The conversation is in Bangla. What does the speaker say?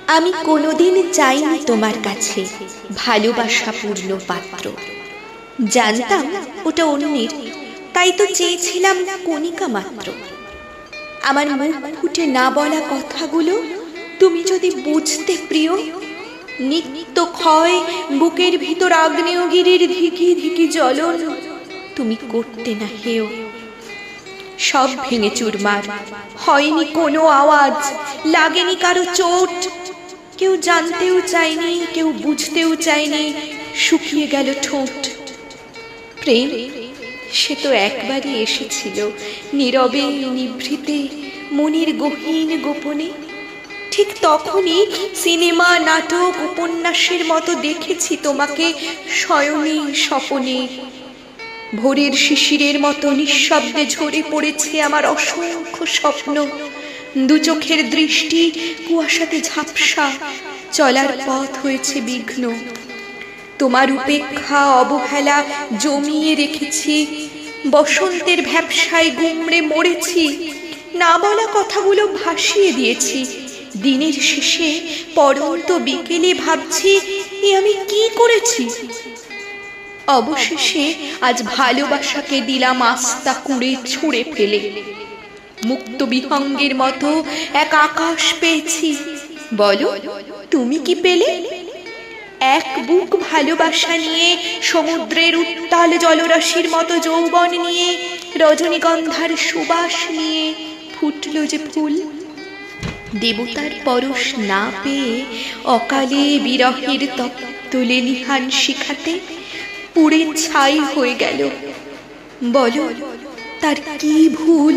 আমি কোনোদিন চাইনি তোমার কাছে ভালোবাসা পূর্ণ পাত্র। জানতাম ওটা অন্যের, তাই তো চেয়েছিলাম কণিকা মাত্র। আমার মুখ ফুটে না বলা কথাগুলো তুমি যদি বুঝতে প্রিয়, নিত্য ক্ষয় বুকের ভিতর আগ্নেয়গিরির ধিকি ধিকি জ্বলন তুমি করতে না হেয়। সব ভেঙে চুরমার, হয়নি কোনো আওয়াজ, লাগেনি কারো চোট। কেউ জানতেও চায়নি, কেউ বুঝতেও চায়নি, শুকিয়ে গেল ঠোঁট। প্রেম সে তো একবারই এসেছিল, নীরবে নিভৃতে মনের গহীন গোপনে। ঠিক তখনই সিনেমা, নাটক, উপন্যাসের মতো দেখেছি তোমাকে শয়নে স্বপনে। ভোরের শিশিরের মতো নিঃশব্দে ঝরে পড়েছে আমার অসংখ্য স্বপ্ন। দু চোখের দৃষ্টি কুয়াশাতে ঝাপসা, চলার পথ হয়েছে বিঘ্ন। তোমার উপেক্ষা অবহেলা জমিয়ে রেখেছি, বসন্তের ভ্যাপসায় গুমড়ে মরেছি। না বলা কথাগুলো ভাসিয়ে দিয়েছি। দিনের শেষে পড়ন্ত বিকেলে ভাবছি এ আমি কি করেছি। অবশেষে আজ ভালোবাসাকে দিলাম আস্তা কুঁড়ে ছুঁড়ে ফেলে। মুক্ত বিহঙ্গের মতো এক আকাশ পেয়েছি। বলো তুমি কি পেলে? এক বুক ভালোবাসা নিয়ে, সমুদ্রের উত্তাল জলরাশির মতো যৌবন নিয়ে, রজনীগন্ধার সুবাস নিয়ে ফুটলো যে ফুল। দেবতার পরশ না পেয়ে অকালে বিরহের তপ্ত লেলিহান শিখাতে পুড়ে ছাই হয়ে গেল। বলো তার কি ভুল?